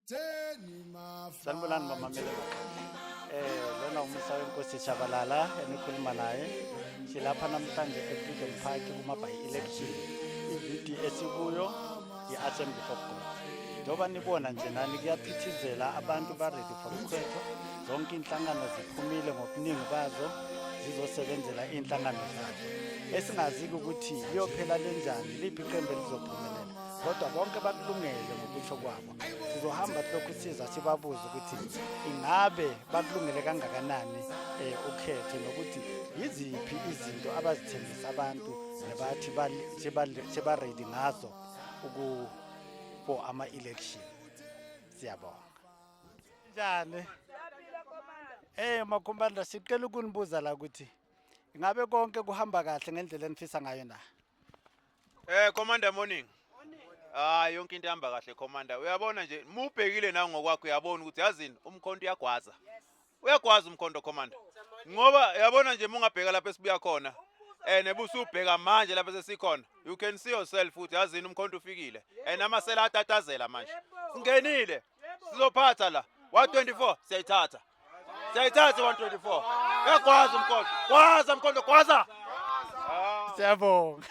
Sanibonani bamamele lona umisa wenkosi Shabalala enikhuluma naye silapha namhlanje eFreedom Park kuma-by-election. Ividi esikuyo i-Assembly for God. Njengoba nibona nje nani kuyaphithizela abantu ba-ready for ukhetho. Zonke inhlangano ziphumile ngobuningi bazo zizosebenzela inhlangano zazo. Esingazi-ke ukuthi liyophela lenjani, liphi iqembu elizophumelela. Kodwa bonke bakulungele ngokusho kwabo. Sizohamba lokhu siza sibabuza ukuthi ingabe bakulungele kangakanani ukhetho nokuthi yiziphi izinto abazithembisa abantu nebathi sebaready ngazo for ama-election. Siyabonga. Njani? Makhomanda sicela ukunibuza la ukuthi ingabe konke kuhamba kahle ngendlela enifisa ngayo na? Commander morning. Yonke into ihamba kahle commander. Uyabona nje mubhekile nawe ngokwakho uyabona ukuthi yazini umkhonto uyagwaza. Uyagwaza umkhonto commander. Ngoba uyabona nje mungabheka lapha esibuya khona. Nebusubheka manje lapha sesikhona. You can see yourself ukuthi yazini umkhonto ufikile. Amasela atatazela manje. Singenile. Sizophatha la 124 siyayithatha. Siyayithatha 124. Uyagwaza umkhonto. Gwaza umkhonto gwaza. Siyabonga.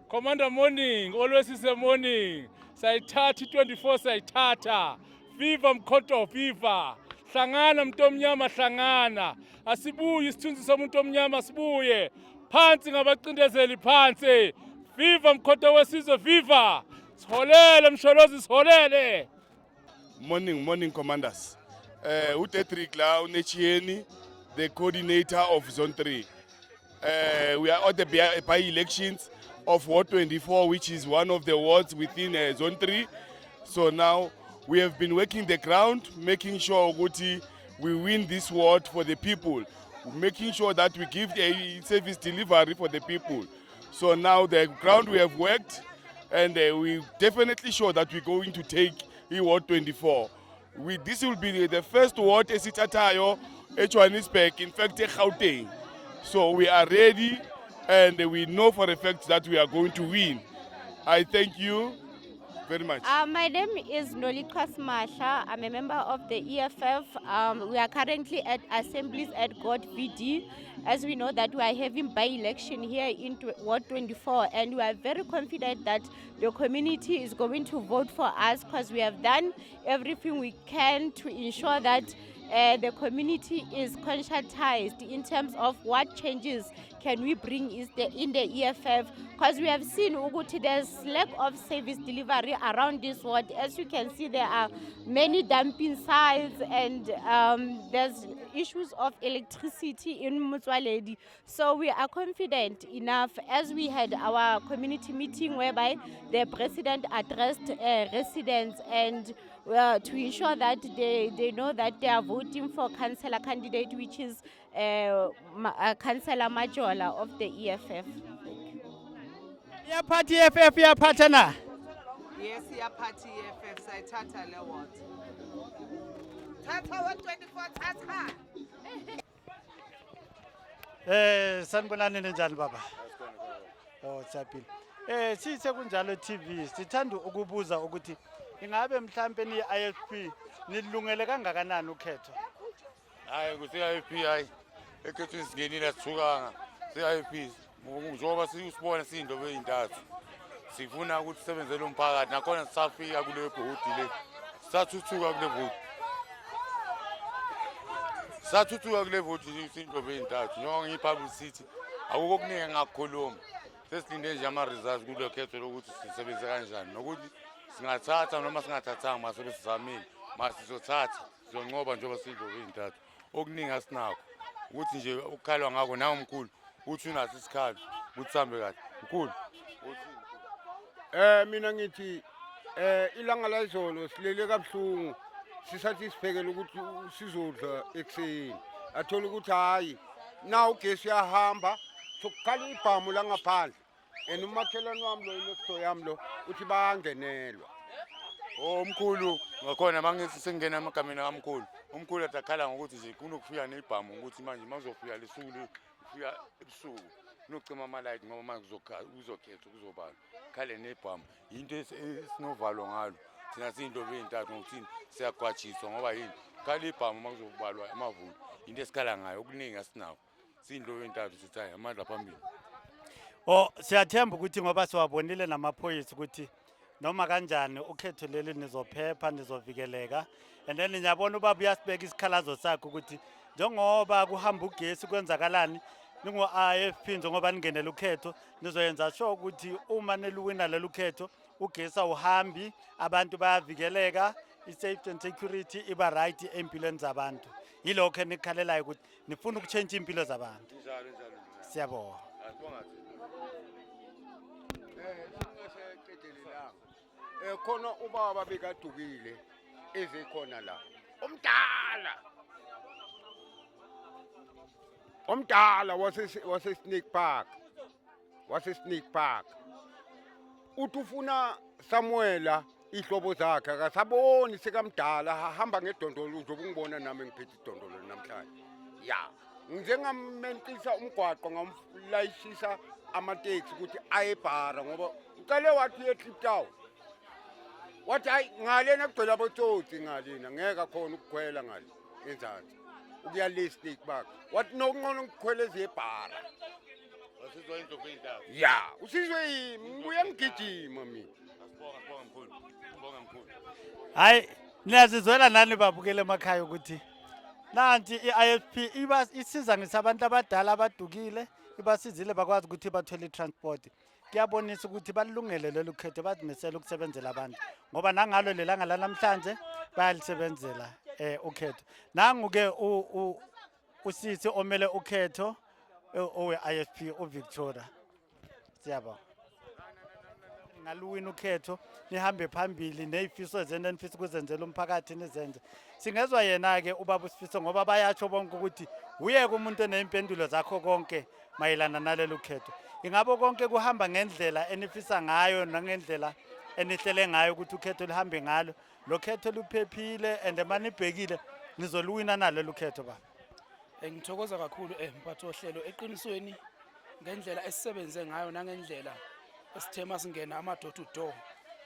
Commander morning, always is a morning. Sayithatha 24 sayithatha. Viva mkhonto viva. Hlangana mntomnyama hlangana. Asibuye isithunzi somuntu omnyama sibuye. Phansi ngabacindezeli phansi. Viva mkhonto wesizwe viva. Siholele msholozi siholele. Morning commanders. Utetrick la unechieni, the coordinator of Zone 3. We are at the by-elections of Ward 24, which is one of the wards within Zone 3. So now we have been working the ground, making sure we win this ward for the people, making sure that we give a service delivery for the people. So now the ground we have worked, and we definitely sure that we're going to take Ward 24. This will be the first ward esithathayo eJohannesburg, in fact eGauteng. So we are ready, and we know for a fact that we are going to win. I thank you very much. My name is Nolikwa Smasha. I'm a member of the EFF. We are currently at assemblies at God VD. As we know that we are having by-election here in Ward 24, and we are very confident that the community is going to vote for us because we have done everything we can to ensure that the community is conscientized in terms of what changes can we bring in the EFF, because we have seen Uguti, there's lack of service delivery around this ward. As you can see, there are many dumping sites, and there's issues of electricity in Mutswaledi. So we are confident enough, as we had our community meeting whereby the president addressed residents and to ensure that they know that they are voting for councillor candidate, which is Councillor Majola of the EFF. Ya party EFF ya partner. Yes, ya party EFF sayithatha le ward. Thatha 124 thatha. Sanibonani njani baba? Siyaphila. Sithe kunjalo TV, sithanda ukubuza ukuthi ingabe mhlambe ni IFP nilungele kangakanani ukhetho? Hayi kusi-IFP hayi ekhethweni singenile asithukanga si-IFP njengoba sibona siyindobo ey'ntathu sifuna ukuthi sisebenzele umphakathi nakhona sisafika kule voti le sathuthuka kule voti siyindobo ey'ntathu njengoba ngiyi-publicity akukho okuningi engakukhuluma sesilinde nje ama-results kulo khetho lokuthi sisebenze kanjani nokuthi singathatha noma singathathanga masobe sizamile masizothatha sizonqoba njengoba siyindobo ey'ntathu okuningi asinakho ukuthi nje ukukhalwa ngako nawe mkhulu uthi unaso isikhalo ukuthi sihambe kahle mkhulu. Mina ngithi ilanga layizolo silele kabuhlungu sisathi siphekele ukuthi sizodla ekuseni athola ukuthi hayi na ugesi yahamba sokukhala ibhamu langaphandle and umakhelwane wami lo next yami lo uthi bayangenelwa. Mkhulu ngakhona mangithi sengena emagameni kamkhulu umkhulu atakhala ngokuthi nje kunokufika nebhamu ukuthi manje mazofika lesuku ufika ebusuku kunocima amalight ngoba manje uzokhetha kuzobala khale nebhamu into esinovalo ngalo thina siyintombi ey'ntathu ngokuthini siyagwatshiswa ngoba yini khala ibhamu uma kuzokubalwa amavulu into esikhala ngayo okuningi asinakho siyintombi ey'ntathu sithi hayi amandla phambili. Siyathemba ukuthi ngoba siwabonile namaphoyisa ukuthi noma kanjani ukhetho leli nizophepha nizovikeleka, and then ngiyabona ubaba uyasibeka isikhalazo sakhe ukuthi njengoba kuhamba ugesi kwenzakalani ningo-IFP njengoba ningenela ukhetho nizoyenza sure ukuthi uma niluwina lelu khetho ugesi awuhambi, abantu bayavikeleka, i-safety and security iba right empilweni zabantu. Yilokho enikhalelayo ukuthi nifuna ukutshentsha impilo zabantu. Siyabonga. Khona ubaba bekadukile ezekhona la omdala wase Snake Park uthi ufuna Samuela ihlobo zakhe akasaboni sekamdala hamba ngedondolo uzobe ungibona nami ngiphethe idondolo namhlanje ya njengamentisa umgwaqo ngamlayishisa amateksi ukuthi ayebhara ngoba ucale wathi eClip Town wathi hayi ngalena kugcwele abotsotsi ngalena ngeke khona ukukhwela ngale enzansi ukuya le Snake Park wathi nokungcono ngikhwele ezebhara Wasizwa intombi ey'ntathu. ya usizwe yimi ngibuye ngigijima mina. Asibonga mkhulu. Ngibonga mkhulu. Hayi niyazizwela nani babukele emakhaya ukuthi nanti i-IFP isiza ngisabantu abadala abadukile ibasizile bakwazi ukuthi bathole i-transport. Kuyabonisa ukuthi balungele lolu khetho bazimisela ukusebenzela abantu ngoba nangalo lelanga lanamhlanje bayalisebenzela ukhetho. Nangu-ke usisi omele ukhetho owe-IFP uVictoria. Siyabonga. Ngaluwina ukhetho nihambe phambili nezifiso zenu enifisa ukuzenzela umphakathi nizenze. Singezwa yena-ke ubaba uSifiso ngoba bayatsho bonke ukuthi uyeke umuntu oney'mpendulo zakho konke mayelana nalelu khetho. Ingabo konke kuhamba ngendlela enifisa ngayo nangendlela enihlele ngayo ukuthi ukhetho lihambe ngalo. Lo khetho luphephile and manibhekile nizoluwina nalelu khetho baba. Ngithokoza kakhulu mphathi wohlelo eqinisweni ngendlela esisebenze ngayo nangendlela esithema singena ama-door to door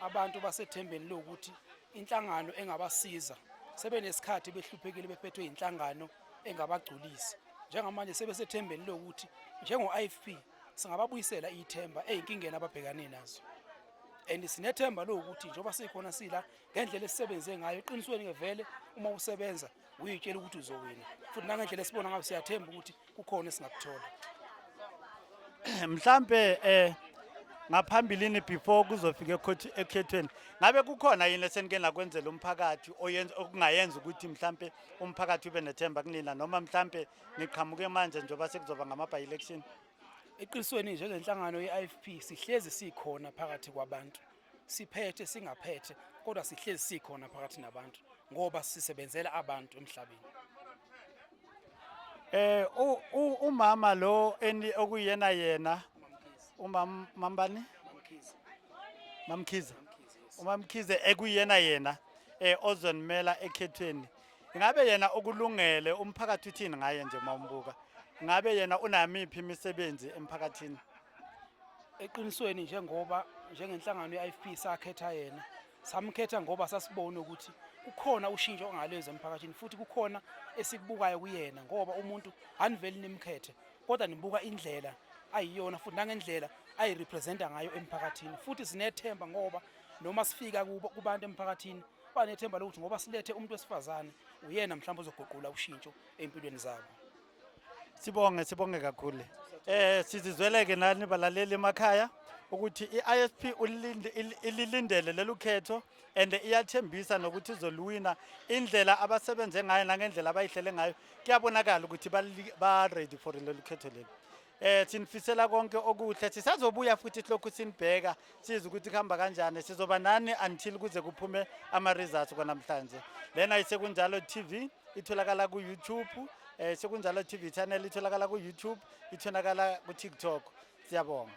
abantu basethembeni lokuthi inhlangano engabasiza sebenesikhathi behluphekile bephethwe inhlangano engabagculisi njengamanje sebesethembeni lokuthi njengo-IFP singababuyisela ithemba eyinkingeni ababhekane nazo and sinethemba lokuthi njengoba sikhona sila ngendlela esisebenze ngayo eqinisweni ngevele uma usebenza uyitshela ukuthi uzowina futhi nangendlela esibona ngayo siyathemba ukuthi kukhona esingakuthola. Mhlambe ngaphambilini before kuzofika ekhethweni ngabe kukhona yini esenike nakwenzela umphakathi okungayenza ukuthi mhlambe umphakathi ube nethemba kunina noma mhlambe niqhamuke manje njengoba sekuzoba ngama-by-election? Eqinisweni njengenhlangano ye-IFP sihlezi sikhona phakathi kwabantu siphethe singaphethe kodwa sihlezi sikhona phakathi nabantu ngoba sisebenzela abantu emhlabeni. Umama lo okuyena yena umambani Mamkhize uMamkhize ekuyena yena ozonimela ekhethweni ingabe yena okulungele umphakathi uthini ngaye nje mawumbuka ngabe yena unamiphi imisebenzi emphakathini? Eqinisweni njengoba njengenhlangano ye-IFP sakhetha yena samkhetha ngoba sasibona ukuthi kukhona ushintsho ongalwenza emphakathini futhi kukhona esikubukayo kuyena ngoba umuntu aniveli nimkhethe kodwa nibuka indlela ayiyona futhi nangendlela ayirepresenta ngayo emphakathini futhi sinethemba ngoba noma sifika kubantu emphakathini banethemba lokuthi ngoba silethe umuntu wesifazane uyena mhlawumbe uzoguqula ushintsho empilweni zabo. Sibonge kakhulu. Sizizweleke nani balaleli emakhaya ukuthi i-IFP ililindele lelu khetho and iyathembisa nokuthi izoluwina indlela abasebenze ngayo nangendlela abayihlele ngayo kuyabonakala ukuthi ba ready for lelu khetho leli. Sinifisela konke okuhle sisazobuya futhi lokhu sinibheka siza ukuthi kuhamba kanjani sizoba nani until kuze kuphume ama-results kwanamhlanje. Lena isekunjalo TV itholakala ku-YouTube, sekunjalo TV channel itholakala ku-YouTube, itholakala ku-TikTok. Siyabonga.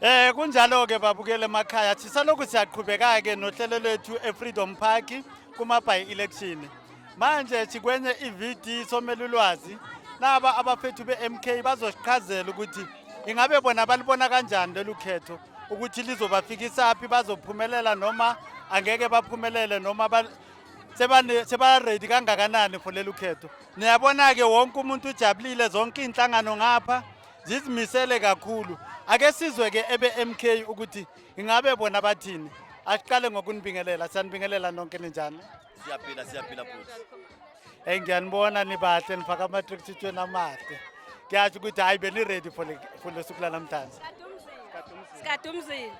Kunjalo ke babukele emakhaya sisalokhu siyaqhubeka ke nohlelo lwethu eFreedom Park kuma-by election. Manje sikwenye iVD somela ulwazi naba abafethu be-MK bazosichazela ukuthi ingabe bona balibona kanjani lolu khetho ukuthi lizobafikisa phi bazophumelela noma angeke baphumelele noma seba ready kangakanani for lelu khetho. Niyabona ke wonke umuntu ujabulile zonke inhlangano ngapha zizimisele kakhulu. Ake sizwe ke ebe-MK ukuthi ingabe bona bathini. Asiqale ngokunibingelela, siyanibingelela nonke ninjani? Siyaphila futhi. Ngiyanibona nibahle nifaka ama-track suit amahle. Ngiyasho ukuthi hayi beni ready for lesuku lanamhlanje. Skatumzila.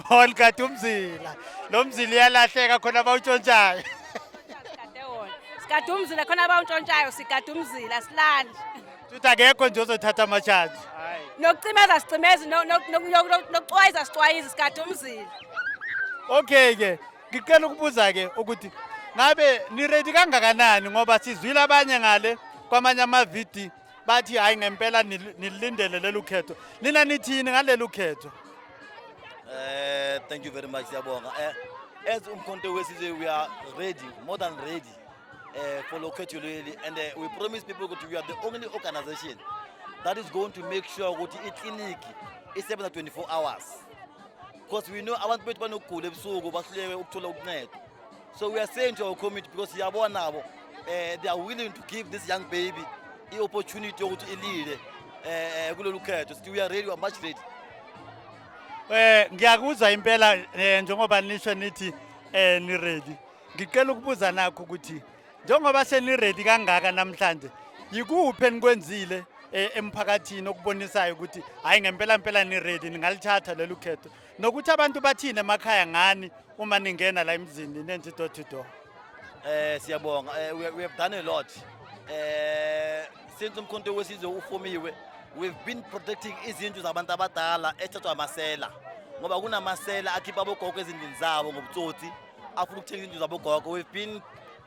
Olkatumzila. Lo mzila iyalahleka khona abawutshontshayo. Skatumzila khona abawuntshontshayo sigadumzila silali. Futhi akekho nje ozothatha amashaji. Nokucimeza sicimeza nokucwayiza sicwayiza sigadumzila. Okay ke ngicela ukubuza ke ukuthi ngabe ni ready kangakanani ngoba sizwile abanye ngale kwamanye ama-VD bathi hayi ngempela nilindele lelu khetho. Nina nithini ngalelu khetho? Thank you very much, Siyabonga. As Umkhonto Wesizwe, we are ready, more than ready for Lokhetho Leli, and we promise people that we are the only organization that is going to make sure that the clinic is 7-24 hours. Because we know abantu bethu banokugula ebusuku bahluleke ukuthola ukunqedwa. So we are saying to our committee, because Siyabona nabo they are willing to give this young baby the opportunity ukuthi ilile kulolu khetho. We are ready, we are much ready. Ngiyakuzwa impela njengoba nisho nithi ni ready. Ngicela ukubuza nakho ukuthi njengoba seni ready kangaka namhlanje yikuphi enikwenzile emphakathini okubonisayo ukuthi hayi ngempela ni ready ningalithatha lelu khetho nokuthi abantu bathini emakhaya ngani uma ningena la emzini nenze door to door. Siyabonga, we have done a lot. Since Umkhonto Wesizwe ufomiwe, we've been protecting izindlu zabantu abadala ethathwa amasela ngoba kunamasela akhipha abogogo ezindlini zabo ngobutsotsi afuna ukuthenga izindlu zabogogo. We've been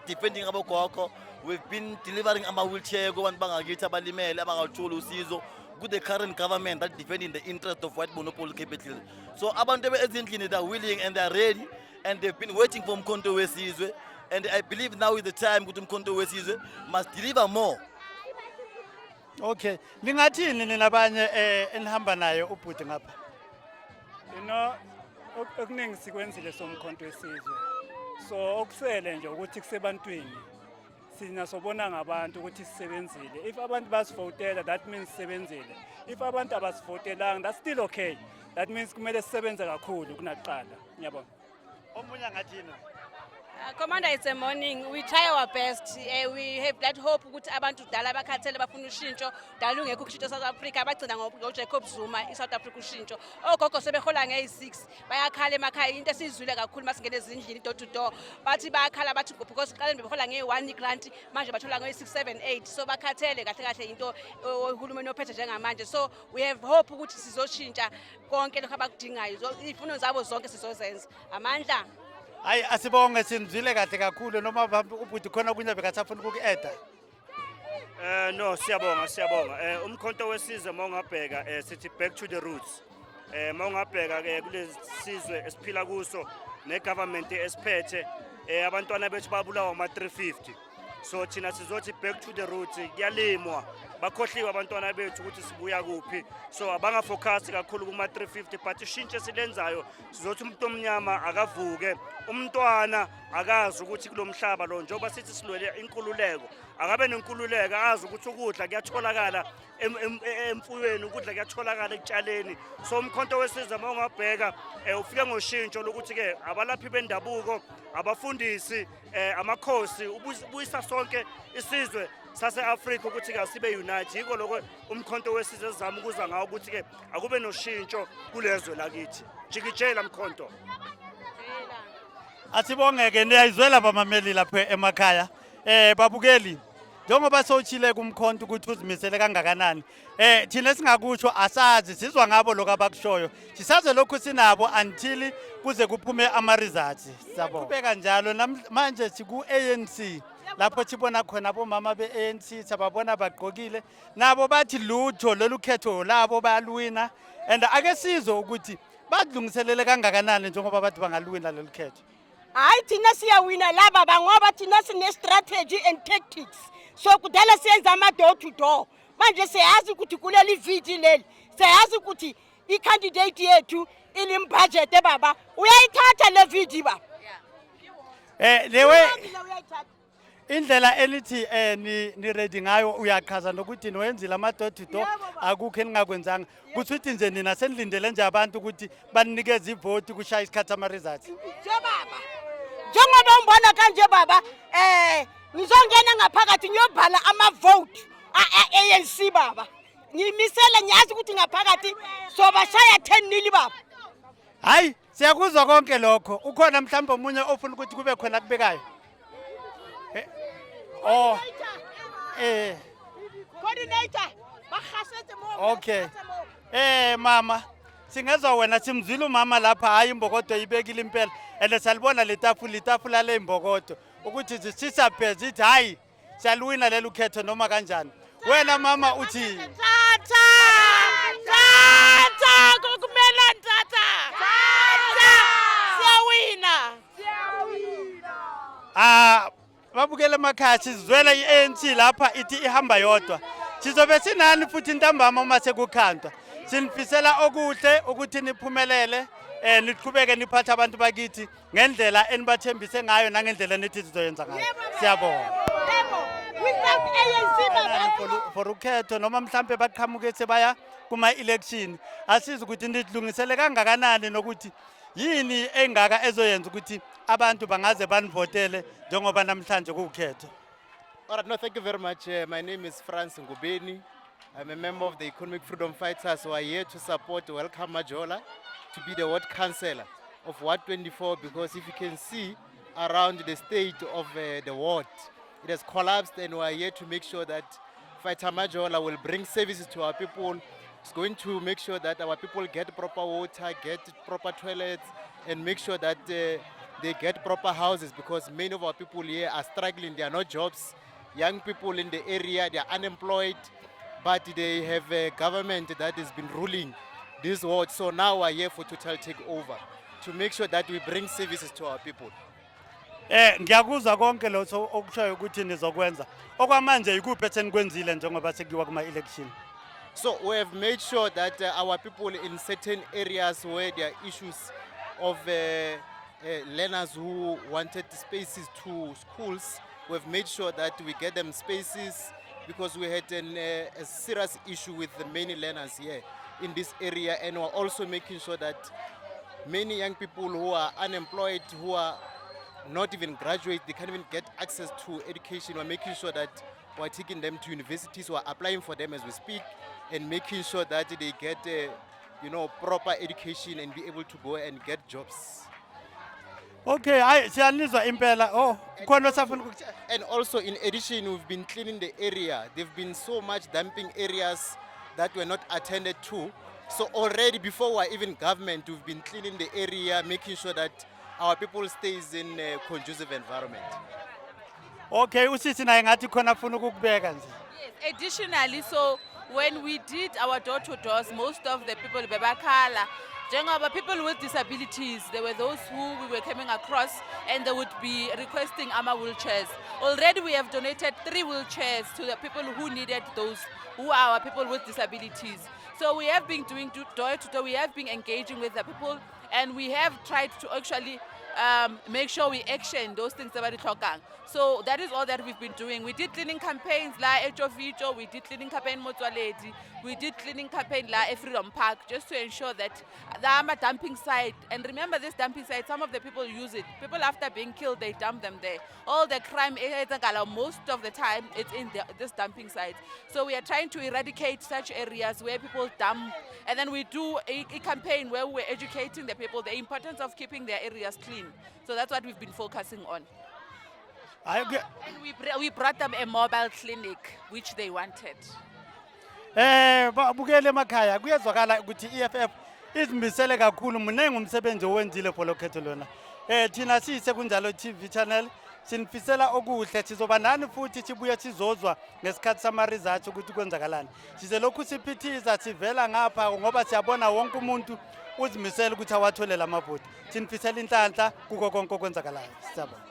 defending abogogo, we've been delivering ama-wheelchair kubantu bangakithi abalimele abangalutholi usizo with the current government that defending the interest of white monopoly capital. So abantu ezindlini, they are willing and they are ready and they've been waiting for Umkhonto Wesizwe, and I believe now is the time ukuthi Umkhonto Wesizwe must deliver more. Okay, ningathini ninabanye enihamba nayo ubhuti ngapha? Okuningi sikwenzile somkhonto wesizwe. So okusele nje ukuthi kusebantwini. Sina sobona ngabantu ukuthi sisebenzile. If abantu basivotela, that means sisebenzile. If abantu abasivotelanga, that's still okay. That means kumele sisebenze kakhulu kunakuqala. Ngiyabona. Omunye ngathini? Commander, it's a morning. We try our best. We have that hope ukuthi abantu dala bakhathele bafuna ushintsho dala ungekho kushintsho South Africa bagcina ngoJacob Zuma iSouth Africa ushintsho. Ogogo sebehola nge6 bayakhala emakhaya into esizwile kakhulu masingene ezindlini door to door. Bathi bayakhala bathi because qaleni behola nge1 grant manje bathola nge6 7 8. So bakhathele kahle into uhulumeni ophethe njengamanje. So we have hope ukuthi sizoshintsha konke lokho abakudingayo. Izifuno zabo zonke sizozenza. Amandla Hayi asibonge sinizwile kahle kakhulu noma ubhuti khona kunye bekasafuna ukuku-eda. No, siyabonga. Umkhonto Wesizwe mawungabheka sithi back to the roots. Mawungabheka ke kulezi sizwe esiphila kuso negovernment esiphethe abantwana bethu babulawa ama-350. So thina sizothi back to the roots, kuyalimwa bakhohliwe abantwana bethu ukuthi sibuya kuphi. So abangafocus kakhulu kuma-350 but ishintsho silenzayo sizothi umuntu omnyama akavuke, umntwana akazi ukuthi kulomhlaba lo njengoba sithi silwele inkululeko akabe nenkululeko azi ukuthi ukudla kuyatholakala emfuyweni, ukudla kuyatholakala ekutshaleni. So Umkhonto Wesizwe mawungabheka ufike ngoshintsho lokuthi ke abalaphi bendabuko, abafundisi, amakhosi ubuyisa sonke isizwe sase-Afrika ukuthi ke sibe unite. Yiko lokho Umkhonto Wesizwe ezama ukuza ngawo ukuthi ke akube noshintsho kulezwe lakithi. Jikijela Mkhonto. Asibongeke niyayizwela abamameli lapha emakhaya. Babukeli njengoba sowutshile kumkhonto ukuthi uzimisele kangakanani. Thina singakusho asazi sizwa ngabo lokho abakushoyo. Sisaze lokho sinabo until kuze kuphume ama results. Siyabonga. Kubeka njalo manje siku ANC lapho sibona khona abomama be-ANC sababona bagqokile nabo bathi lutho lolu khetho labo bayalwina and ake sizwe ukuthi badlungiselele kangakanani njengoba bathi bangalwina lolu khetho. Hayi thina siyawina laba bangoba thina sine strategy and tactics. So kudala siyenza ama door to door. Manje siyazi ukuthi kuleli vidi leli. Siyazi ukuthi i-candidate yethu ilim budget baba. Uyayithatha le vidi baba. Lewe indlela elithi ni ready ngayo uyachaza nokuthi niwenzile ama door to door akukho eningakwenzanga kuthi nje nina senilindele nje abantu ukuthi banikeze ivote kushaya isikhathi ama results. Baba. Njengoba umbona kanje baba ngizongena ngaphakathi ngiyobhala ama vote ANC baba. Ngimisele ngiyazi ukuthi ngaphakathi sobashaya 10-0 baba. Hayi siyakuzwa konke lokho ukhona mhlawumbe omunye ofuna ukuthi kube khona kubekayo. Coordinator bahasete mo. Okay. Mama singezwa wena simzwile umama lapha hayi imbokodo ibekile impela and salibona letafula le imbokodo ukuthi zisisa pheze ithi hayi siyalwina lelu khetho noma kanjani. Wena mama uthi Tata kokumela tata. Siyawina. babukele emakhaya sizwela i-ANC lapha ithi ihamba yodwa. Sizobe sinani futhi intambama uma sekukhandwa. Sinifisela okuhle ukuthi niphumelele niqhubeke niphathe abantu bakithi ngendlela enibathembise ngayo nangendlela nithi sizoyenza ngayo. Siyabonga. Without ANC baba. For ukhetho noma mhlambe baqhamuke sebaya kuma election asiza ukuthi nidlungisele kangakanani nokuthi yini engaka ezoyenza ukuthi abantu bangaze banivotele njengoba namhlanje kukhetho. All right, no, thank you very much. My name is Franz Ngubeni. I'm a member of the Economic Freedom Fighters who are here to support Welcome Majola to be the ward councillor of Ward 24 because if you can see around the state of the ward, it has collapsed and we are here to make sure that Fighter Majola will bring services to our people. It's going to make sure that our people get proper water, get proper toilets and make sure that they get proper houses because many of our people here are struggling. There are no jobs. Young people in the area, they are unemployed, but they have a government that has been ruling this ward. So now we are here for total takeover to make sure that we bring services to our people. Ngiyakuzwa konke lokho okushayo ukuthi nizokwenza. Okwamanje ikuphi esenikwenzile njengoba sekuyiwa kuma election? So we have made sure that our people in certain areas where there are issues of learners who wanted spaces to schools, we've made sure that we get them spaces because we had a serious issue with the many learners here in this area, and we're also making sure that many young people who are unemployed, who are not even graduate, they can't even get access to education. We're making sure that we're taking them to universities, we're applying for them as we speak, and making sure that they get proper education and be able to go and get jobs. Okay, siyanizwa impela. Khona safuna ukuthi And also in addition, we've been cleaning the area. There've been so much dumping areas that were not attended to. So already before we're even government, we've been cleaning the area, making sure that our people stays in a conducive environment. Okay, usisi naye ngathi khona afuna ukukubeka nje. Yes, additionally, so when we did our door-to-doors, most of the people bebakhala. Njengoba people with disabilities, there were those who we were coming across and they would be requesting our wheelchairs. Already we have donated 3 wheelchairs to the people who needed those, who are our people with disabilities. So we have been doing door-to-door, we have been engaging with the people and we have tried to actually make sure we action those things that are talking. So that is all that we've been doing. We did cleaning campaigns la Echovicho, we did cleaning campaign Motswaledi, we did cleaning campaign la Freedom Park just to ensure that the Ama dumping site, and remember this dumping site, some of the people use it. People after being killed, they dump them there. All the crime, most of the time, it's in this dumping site. So we are trying to eradicate such areas where people dump, and then we do a campaign where we're educating the people the importance of keeping their areas clean. So that's what we've been focusing on. And we brought them a mobile clinic, which they wanted. Babukele emakhaya kuyezwakala ukuthi EFF izimisele kakhulu munengi umsebenzi owenzile for lokhetho lona. Thina sise kunjalo TV channel sinifisela okuhle, sizoba nani futhi sibuye sizozwa ngesikhathi sama-results ukuthi kwenzakalani. Size lokhu siphithiza sivela ngapha ngoba siyabona wonke umuntu uzimisela ukuthi awathole lamavoti. Sinifisela inhlanhla kuko konke okwenzakalayo. Siyabona.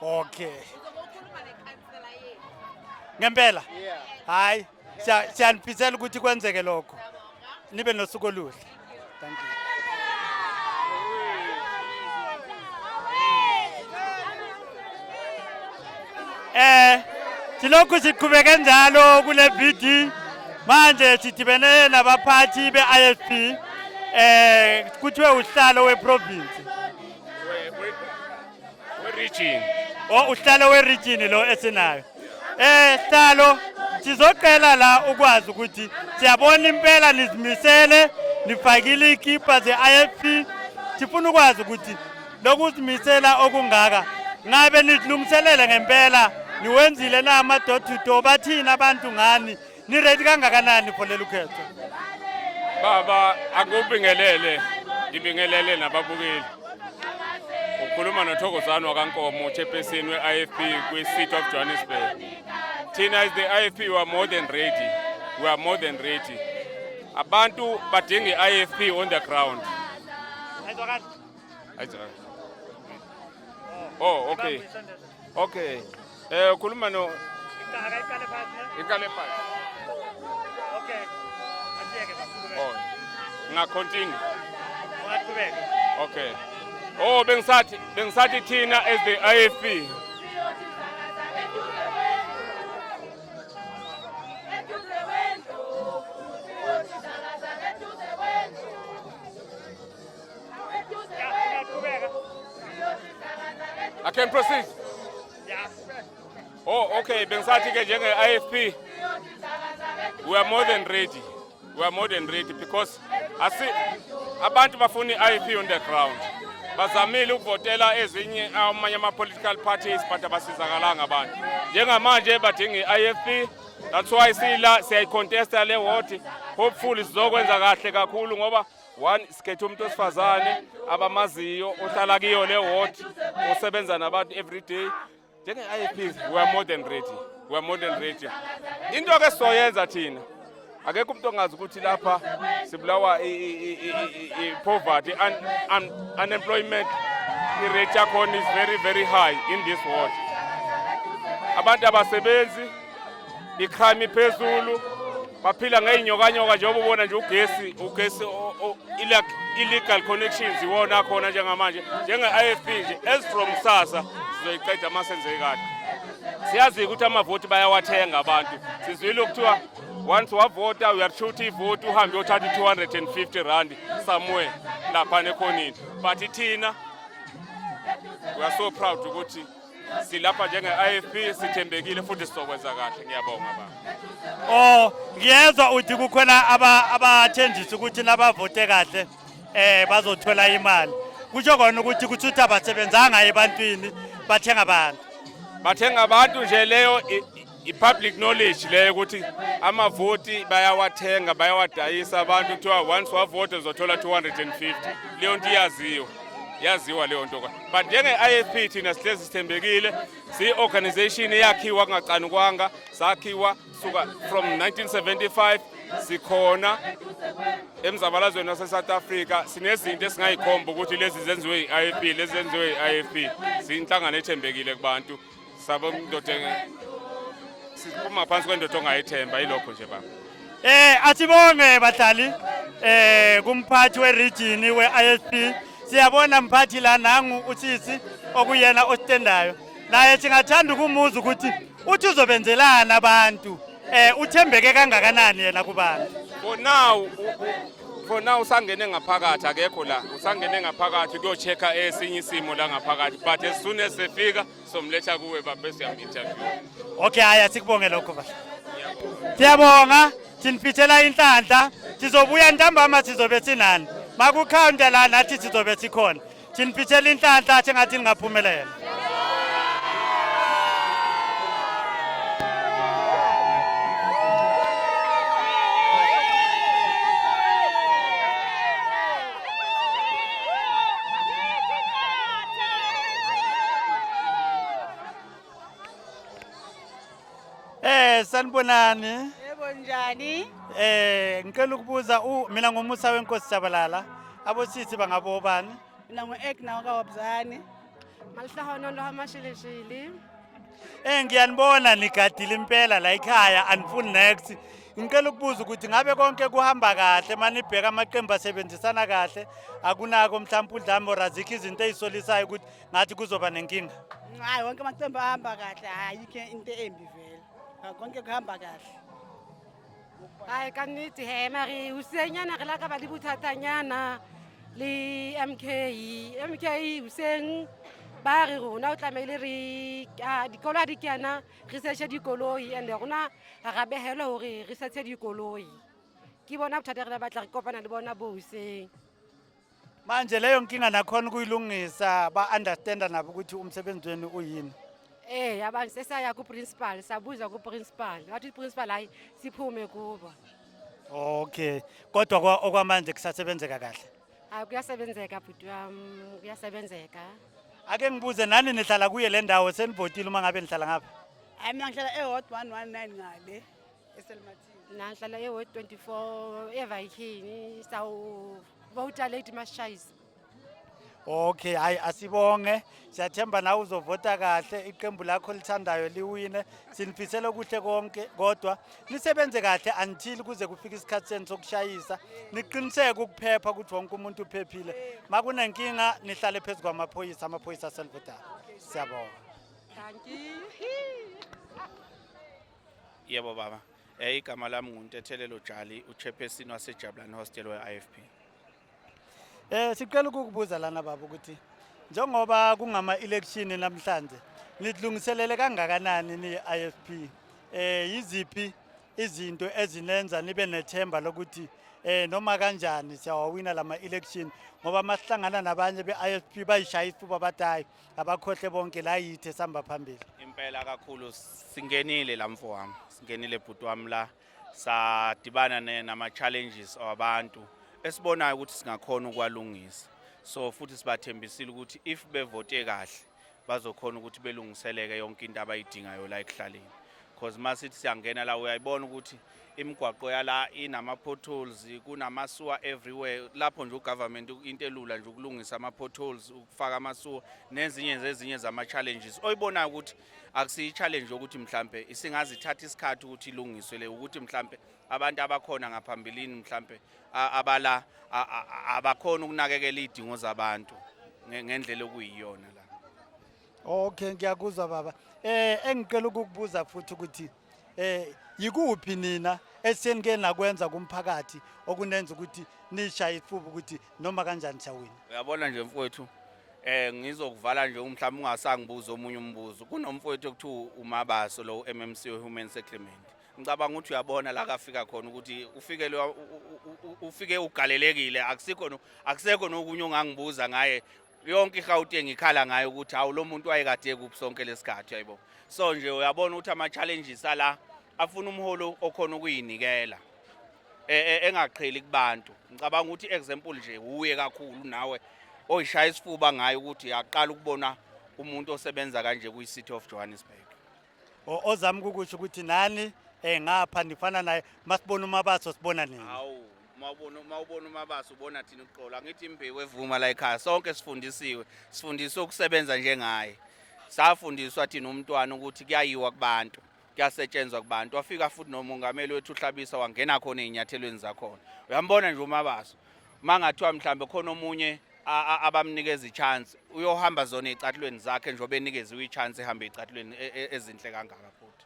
Okay. Ngempela? Hayi, siyanifisela ukuthi kwenzeke lokho. Nibe nosuku oluhle. Thank you. Silokhu siqhubeke njalo kule VD. Manje sidibene nabaphathi be-IFP. Kuthiwe uhlalo we-province. We-region. Uhlalo we-region lo esinayo. Sihlalo sizoqela la ukwazi ukuthi siyabona impela nizimisele nifakile ikipa ze-IFP. Sifuna ukwazi ukuthi lokuzimisela okungaka ngabe nilungiselele ngempela niwenzile na ama-door-to-door bathini abantu ngani ni ready kangakanani for lelu khetho? Baba akubingelele ngibingelele nababukeli. Ukhuluma noThokozani wakankomo chairperson we-IFP kwi-City of Johannesburg. Thina as the IFP we are more than ready. We are more than ready. Abantu badinga i-IFP on the ground. Oh, okay. Okay. Ukhuluma no ikale phansi. Okay. Oh. Nga-continue. Okay. Oh, bengisathi thina as the IFP. I can proceed. Oh, okay. Bengisathi ke njenge-IFP we are more than ready. We are more than ready because abantu bafuna i-IFP on the ground. Bazamile ukuvotela ezinye amanye ama-political parties but abasizakalanga abantu. Njengamanje badinga i-IFP. That's why siyayicontesta le ward. Hopefully sizokwenza kahle kakhulu ngoba one sikhethe umuntu osifazane abamaziyo ohlala kiyo le ward osebenza nabantu every day. Njenge-IFPs we are more than ready. We are more than ready. Into ke sizoyenza thina akekho umuntu ongazi ukuthi lapha sibulawa poverty and unemployment rate yakhona is very very high in this ward. Abantu abasebenzi icrime iphezulu baphila ngeinyokanyoka njengoba ubona nje ugesi illegal connections iwona khona njengamanje njenge-IFP nje as from sasa sizoyiqeda masenze kahle. Siyazi ukuthi amavoti bayawathenga abantu. Sizwile ukuthiwa once wavota uyarushuthi ivoti uhambe uyothatha 250 rand somewhere lapha nekhonini. But thina we are so proud ukuthi silapha njenge-IFP sithembekile futhi sizokwenza kahle. Ngiyabonga baba. Ngiyezwa uthi kukhona abathenjisa ukuthi nabavote kahle bazothola imali. Kusho kona ukuthi kuthi abasebenzanga ebantwini bathenga abantu. Bathenga abantu nje leyo i-public knowledge leyo ukuthi amavoti bayawathenga bayawadayisa abantu kuthiwa once wavota uzothola 250. Leyo nto yaziwa leyo nto. But njenge-IFP thina sihlezi sithembekile si-organization eyakhiwa kungacanukwanga sakhiwa suka from 1975 sikhona emzabalazweni wase-South Africa. Sinezinto esingayikhomba ukuthi lezi zenziwe i-IFP lezi zenziwe i-IFP. Siyinhlangano ethembekile kubantu sabo ndoda siphuma phansi kwendoda ongayithemba yilokho nje baba. Asibonge badlali kumphathi we-region we-IFP. Siyabona mphathi la nangu usisi okuyena ostendayo. Naye singathanda ukumuza ukuthi uthi uzobenzelana abantu. Uthembeke kangakanani yena kubantu? For now usangene ngaphakathi akekho la. Usangene ngaphakathi kuyochecka esinye isimo la ngaphakathi. But as soon as sefika somletha kuwe baba siyam-interview. Okay, haya sikubonge lokho baba. Siyabonga, sinifithela inhlanhla. Sizobuya ntambama sizobe sinani. Makukhawunta la nathi sizobe sikhona. Sinifithela inhlanhla sengathi ngaphumelela. Sanibonani. Yebo njani? Ngicela ukubuza mina ngomusa wenkosi Jabalala. Abosisi bangabobani? Mina ngo-Egna kaWabzani. Malihlahono lo hamashilishili. Ngiyanibona nigadile impela la ekhaya anifuni next. Ngicela ukubuza ukuthi ngabe konke kuhamba kahle manibheka amaqembu asebenzisana kahle akunako mhlawumbe udlame orazikho izinto ezisolisayo ukuthi ngathi kuzoba nenkinga. Hayi wonke amaqembu ahamba kahle, ayikho into embi vele. Konke kuhamba kahle. Hayi kaniti he mari usenyana re la ka ba le bothatanyana le MK useng ba re rona o tlamehile re dikolo a di kena re searche dikoloi and rona ga behela hore re searche dikoloi ke bona bothata re batla re kopana le bona bo useng. Manje leyo nkinga nakhona kuyilungisa ba understand nabo ukuthi umsebenzi wenu uyini. Abantu sesaya ku principal sabuza ku principal wathi principal hayi siphume kuba. Okay, kodwa okwamanje kusasebenzeka kahle. Hayi kuyasebenzeka bhuti wami, kuyasebenzeka. Ake ngibuze nani nihlala kuye le ndawo senivotile uma ngabe nihlala ngapha? Mina ngihlala e-Ward 119 ngale eSelmathini. Nahlala e-Ward 24 eViking sawu vote late mashayisi. Okay, hayi asibonge. Siyathemba nawe uzovota kahle, iqembu lakho lithandayo liwine. Sinifisela okuhle konke kodwa nisebenze kahle until kuze kufike isikhathi senu sokushayisa. Niqiniseke ukuphepha ukuthi wonke umuntu uphephile. Makunenkinga nihlale phezulu kwamaphoyisa selvotayo. Siyabonga. Thank you. Yebo baba. Igama lami nguNtethelelo Jali, uchairperson waseJabulani Hostel we-IFP. Sicela ukukubuza lana baba ukuthi njengoba kungama election namhlanje nidlungiselele kangakanani ni IFP yiziphi izinto ezinenza nibe nethemba lokuthi noma kanjani siyawawina lama election ngoba masihlangana nabanye be-IFP bayishaya isifuba batayi abakhohle bonke la yithe samba phambili. Impela kakhulu singenile la mfo wami, singenile bhuti wami la sadibana nama challenges abantu esibonayo ukuthi singakhona ukwalungisa. So futhi sibathembisile ukuthi if bevote kahle bazokhona ukuthi belungiseleke yonke into abayidingayo la ekuhlaleni. Because masithi siyangena la uyayibona ukuthi imigwaqo yala inama potholes, kunamasuwa everywhere. Lapho nje ugovernment into elula nje ukulungisa ama potholes, ukufaka amasuwa nezinye zama challenges. Oyibonayo ukuthi akusiyi challenge ukuthi mhlambe isingazithatha isikhathi ukuthi ilungiswe le ukuthi mhlambe abantu abakhona ngaphambilini mhlambe abala abakhona ukunakekela idingo zabantu ngendlela okuyiyona la. Okay, ngiyakuzwa baba. Engicela ukukubuza futhi ukuthi yikuphi nina esenike nakwenza kumphakathi okunenza ukuthi nishaye isifuba ukuthi noma kanjani siyawina. Uyabona nje mfowethu ngizokuvala nje mhlawumbe ungasangibuza omunye umbuzo. Kunomfowethu ekuthiwa uMabaso lo MMC Human Settlement. Ngicabanga ukuthi uyabona la kafika khona ukuthi ufike ugalelekile akusekho nokunye ongangibuza ngaye. Yonke iGauteng ngikhala ngayo ukuthi hawu lo muntu wayekade kuphi sonke lesikhathi yayibo. So nje uyabona ukuthi ama challenges ala afuna umholo okhona ukuyinikela engaqheli kubantu. Ngicabanga ukuthi example nje uye kakhulu nawe oyishaya isifuba ngayo ukuthi yaqala ukubona umuntu osebenza kanje kuyiCity of Johannesburg. Ozama ukusho ukuthi nani ngapha nifana naye masibona uMabaso sibona nini? Hawu mawubona uMabaso ubona thina uqola ngithi imbewu evuma la ekhaya sonke sifundiswe ukusebenza njengaye. Safundiswa thina umntwana ukuthi kuyayiwa kubantu, kuyasetshenzwa kubantu. Wafika futhi nomongameli wethu uHlabisa wangena khona ezinyathelweni zakhona. Uyambona nje uMabaso mangathiwa mhlambe khona omunye abamnikeza ichance uyohamba zona ezicathulweni zakhe njobe enikeziwe ichance ehambe ezicathulweni ezinhle kangaka futhi.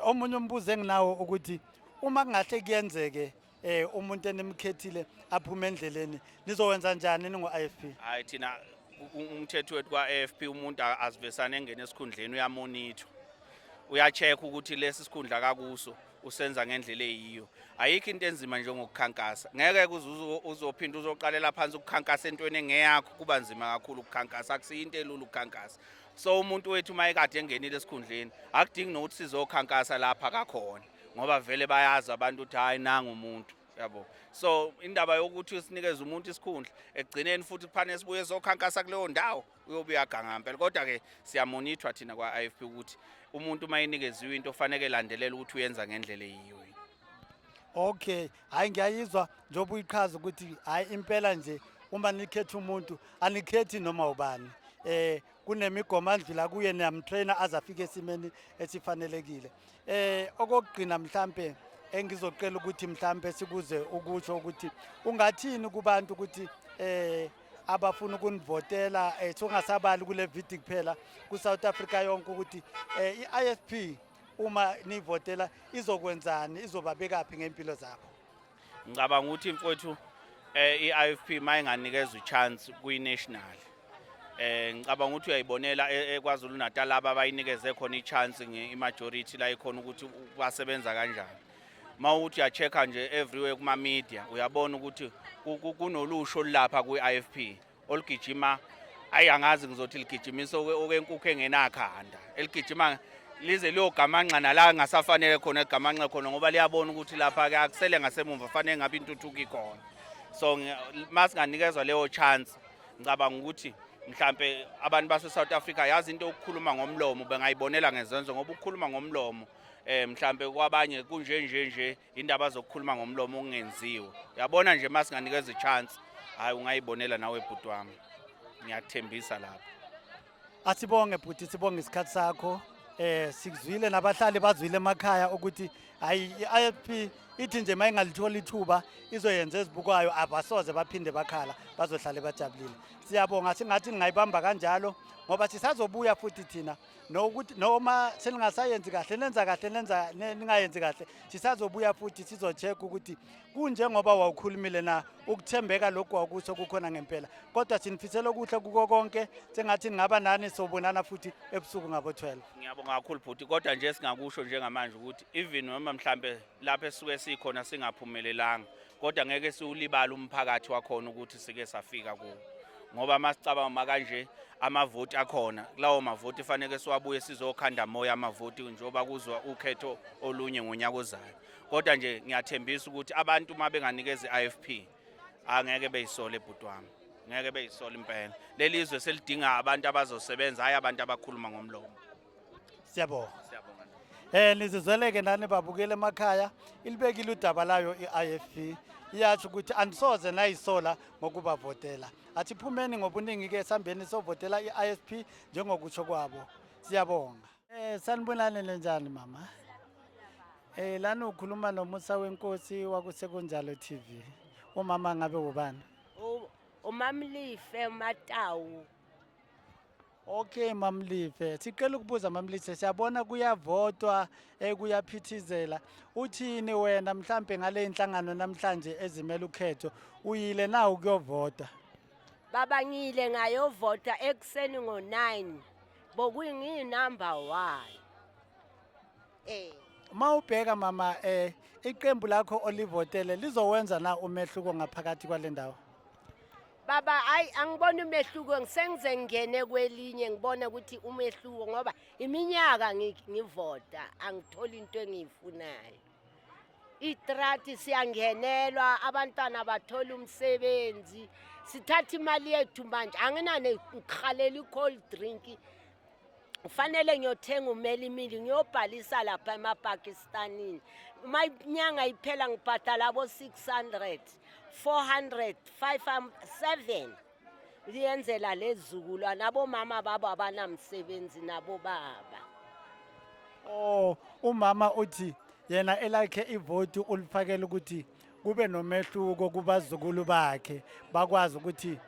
Omunye umbuzo enginawo ukuthi uma kungahle kuyenzeke umuntu enimkhethile aphuma endleleni nizowenza njani ningo-IFP? Hayi thina umthetho wethu kwa-AFP umuntu azivesane engene esikhundleni uyamonithwa. Uya-check ukuthi lesi sikhundla kakuso usenza ngendlela eyiyo. Ayikho into enzima njengokukhankasa. Ngeke uzophinda uzoqalela phansi ukukhankasa entweni engeyakho kuba nzima kakhulu ukukhankasa. Akusiyinto elula ukukhankasa. So umuntu wethu mayekade engenile esikhundleni akudingi nokuthi sizokhankasa lapha kakhona ngoba vele bayazi abantu ukuthi hayi nanga umuntu yabo. So indaba yokuthi sinikeze umuntu isikhundla egcineni futhi kuphane sibuye sokhankasa kuleyo ndawo uyobuya ganga ngempela. Kodwa ke siyamonithwa thina kwa IFP ukuthi umuntu mayinikeziwe into fanele landelela ukuthi uyenza ngendlela eyiyo. Okay, hayi ngiyayizwa njoba uyiqhaza ukuthi hayi impela nje uma nikhetha umuntu anikhethi noma ubani. Kunemigomandlela kuye namtrainer azafika esimeni esifanelekile. Okugcina mhlambe engizoqela ukuthi mhlambe sikuze ukusho ukuthi ungathini kubantu ukuthi abafuna ukunivotela sungasabali kule video kuphela ku South Africa yonke ukuthi iIFP uma nivotela izokwenzani izobabekaphi ngempilo zabo. Ngicabanga ukuthi mfowethu iIFP mayinganikezwe chance kuyi-national ngicabanga ukuthi uyayibonela eKwaZulu Natal laba abayinikeze khona i-chance nge-majority la ikhona ukuthi basebenza kanjani. Mawuthi uyachecka nje everywhere kuma media uyabona ukuthi kunolusho lapha kwi-IFP oligijima ayangazi ngizothi ligijimisa okwenkukhu engenakhanda eligijima lize liyogamanqa nala ngasafanele khona egamanqa khona ngoba liyabona ukuthi lapha ke akusele ngasemumva fanele ngabe intuthuko ikhona. So masinganikezwa leyo chance ngicabanga ukuthi mhlambe abantu base South Africa yazi into ukukhuluma ngomlomo bengayibonela ngezenzo ngoba ukukhuluma ngomlomo mhlambe kwabanye kunje indaba zokukhuluma ngomlomo ongenziwe. Uyabona nje masinganikeza i-chance hayi ungayibonela nawe bhuti wami. Ngiyathembisa lapha. Asibonge bhuti sibonge isikhathi sakho. Sikuzwile nabahlali bazwile emakhaya ukuthi hayi iIFP ithi nje mayingalithola ithuba izoyenza ezibukwayo abasoze baphinde bakhala bazohlale bajabulile. Siyabonga singathi ngayibamba kanjalo ngoba sisazobuya futhi thina nokuthi noma selingasayenzi kahle lenza kahle ningayenzi kahle sisazobuya futhi sizocheck ukuthi kunje ngoba wawukhulumile na ukuthembeka lokho wakusho kukhona ngempela. Kodwa sinifisela okuhle kuko konke sengathi ngaba nani sobonana futhi ebusuku ngabo 12. Ngiyabonga kakhulu bhuti kodwa nje singakusho njengamanje ukuthi even noma mhlambe lapha esuke sikhona singaphumelelanga kodwa ngeke siwulibala umphakathi wakhona ukuthi sike safika kuwo. Ngoba masicabanga makanje amavoti akhona lawo mavoti fanele siwabuye sizokhanda moya amavoti njoba kuzwa ukhetho olunye ngonyaka ozayo. Kodwa nje ngiyathembisa ukuthi abantu mabenganikeza iIFP angeke beyisole bhuti wami. Ngeke beyisole impela. Lelizwe selidinga abantu abazosebenza hayi abantu abakhuluma ngomlomo. Siyabonga. Nizizweleke nani babukele emakhaya ilibekile udaba layo iIFP iyathi ukuthi anisoze nayisola ngokubavotela. Athi phumeni ngobuningi ke sambeni sovotela iIFP njengokutsho kwabo. Siyabonga. Sanibonani njani mama? Lana ukhuluma noMusa wenkosi wakusekunjalo TV. Umama ngabe ubani? Umamlife Matawu. Okay Mamlife, sicela ukubuza Mamlife siyabona kuyavotwa kuyaphithizela. Uthini wena mhlambe ngale inhlangano namhlanje ezimela ukhetho uyile na ukuyovota? Baba ngile ngayovota ekseni ngo9 bokuyingi number 1. Mawubheka mama iqembu lakho olivotele lizowenza na umehluko ngaphakathi kwale ndawo? Baba hayi angibona umehluko ngisengize ngene kwelinye ngibone ukuthi umehluko ngoba iminyaka ngivota angitholi into engiyifunayo. Itrati siyangenelwa abantwana bathola umsebenzi sithatha imali yethu manje anginane ngikhalela icold drink ufanele ngiyothenga umeli imili ngiyobhalisa lapha eMapakistanini inyanga iphela ngibhadala abo 600 400 507 liyenzela lezukulwana nabo mama babo abanamsebenzi nabo baba. Umama uthi yena elakhe ivoti ulifakela ukuthi kube nomehluko kubazukulu bakhe bakwazi ukuthi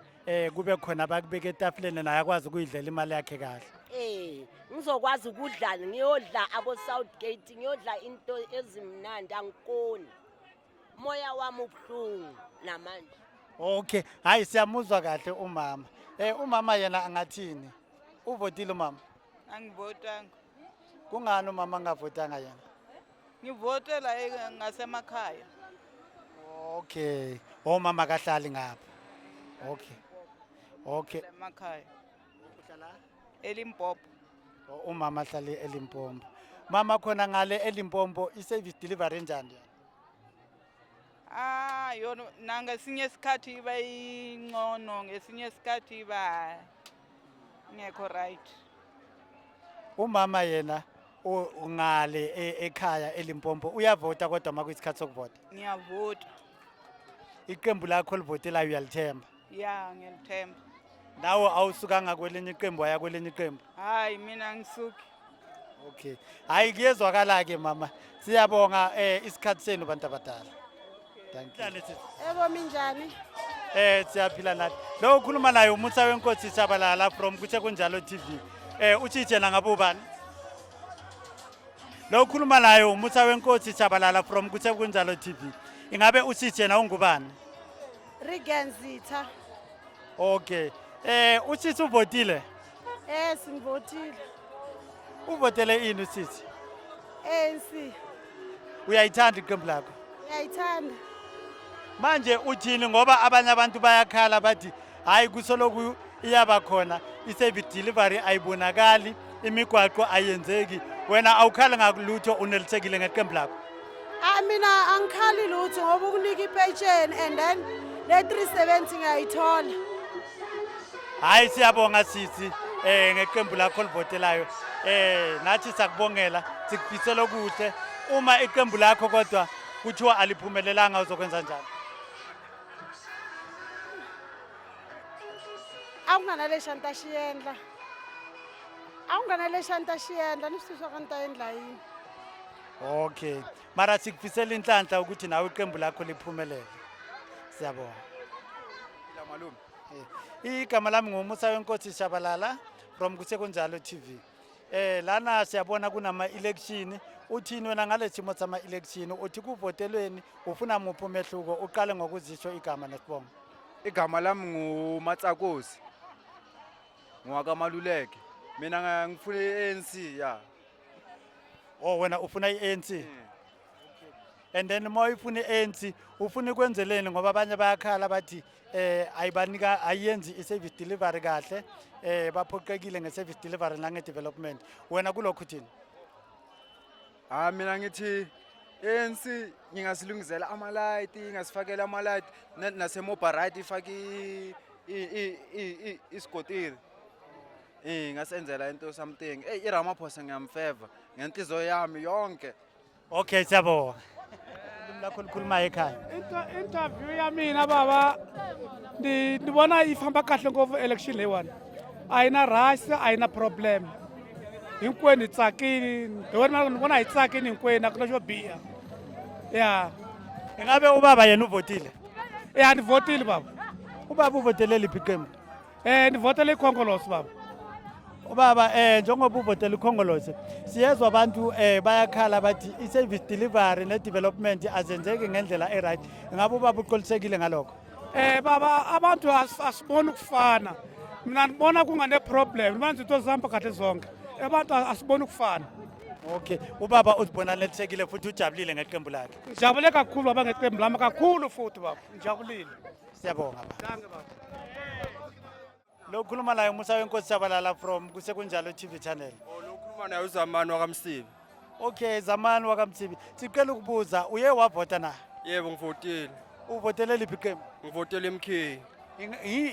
kube khona abakubeka etafuleni naye akwazi ukuyidlela imali yakhe kahle. Ngizokwazi ukudla ngiyodla abo Southgate ngiyodla into ezimnandi angikoni. Moya wami ubuhlungu namanje. Okay, hayi siyamuzwa kahle umama. Umama yena angathini? Uvotile umama? Angivotanga. Kungani umama angavotanga yena? Ngivotela ngasemakhaya. Okay. Mama kahlali ngapha. Okay. Emakhaya. Uhlala eLimpopo. Umama hlali eLimpopo. Mama khona ngale eLimpopo iservice delivery njani? yona nangesinye isikhathi bayingcono ngesinye isikhathi ngekho right. Umama yena ungale ekhaya eLimpopo uyavota kodwa makuyisikhathi sokuvota. Ngiyavota. Iqembu lakho livotelayo uyalithemba. Ya ngiyalithemba. Nawe awusukanga kwelinye iqembu waya kwelinye iqembu. Hayi mina ngisuki. Okay. Hayi kuyezwakala ke mama. Siyabonga isikhathi senu bantu abadala. Thank you. Yebo minjani? Siyaphila nathi. Lo ukhuluma naye uMusa weNkosi Shabalala from Kunjalo TV. Utshitshe na ngabe ubani? Lo ukhuluma naye uMusa weNkosi Shabalala from Kunjalo TV. Ingabe utshitshe na ungubani? Rigenzitha. Okay. Utshithe uvotile? Singivotile. Uvotele ini usisi? ANC. Uyayithanda iqembu lakho? Ngiyayithanda. Manje uthini ngoba abanye abantu bayakhala bathi hayi kusoloku iyaba khona i-service delivery ayibonakali imigwaqo ayenzeki wena awukhali ngakulutho unelisekile ngeqembu lakho? Mina angikhali lutho ngoba ukunika ipaycheck and then le 370 ngiyayithola. Hayi siyabonga sisi ngeqembu lakho livotelayo nathi sakubongela sikufisela okuhle uma iqembu lakho kodwa kuthiwa aliphumelelanga uzokwenza njani? Akunganalexi a ni ta xi endla. A ku nga na lexi a ni ta xi endla ni swi swa ka ni ta endla yini. Okay. Mara sikufisela inhlanhla ukuthi nawe iqembu lakho liphumelele. Siyabonga. Malume. Igama lami nguMusa weNkosi Shabalala from Kunjalo TV. Lana siyabona kunama election uthini wena ngale simo sama election uthi kuvotelweni ufuna muphi umehluko uqale ngokuzisho igama nesibongo. Igama lami nguMatsakosi. Ngwakamaluleke. Mina ngifuna iANC ya. Oh wena ufuna iANC? And then uma ufuna iANC ufuna ukwenzeleni ngoba abanye bayakhala bathi ayibanika ayenzi iservice delivery kahle baphoqekile ngeservice delivery nange development wena kulokho uthini? Mina ngithi ANC ngingasilungizela amalight ngasifakela amalight nasemobile ifaki isikotiri ngasenzela into something iRamaphosa ngiyamfavor ngenhliziyo yami yonke. Okay siyabonga. Lakho likhuluma ekhaya. Interview ya mina baba ni vona yi famba kahle ngopfu election leyiwani a yi na rush a yi na problem hinkwenu hi tsakile ni vona hi tsakile hinkwenu a ku na xo biha ya. Ingabe ubaba yena uvotile? Ya ni votile baba. Ubaba uvotele liphi iqembu? Ni votele iKhongolose baba. Ubaba njengoba uvotela iKhongolose siyezwa abantu bayakhala bathi iservice delivery nedevelopment azenzeki ngendlela eright. Ingabe ubaba uqolisekile ngalokho? Baba abantu asibona ukufana. Mina ngibona kungane problem. Mina izinto zihamba kahle zonke. Abantu asibona ukufana. Okay. Ubaba uzibona nelisekile futhi ujabulile ngeqembu lakhe. Ngijabule kakhulu baba ngeqembu lami kakhulu futhi baba. Ngijabulile. Siyabonga baba. Danke baba. Lo khuluma naye uMusa weNkosi Shabalala from Kunjalo TV channel. Lo khuluma naye uZamani wakamsibi. Okay, Zamani wakamsibi. Sicela ukubuza uye wavota na? Yebo ngivotile. Uvotele liphi iqembu? Ngivotele MK.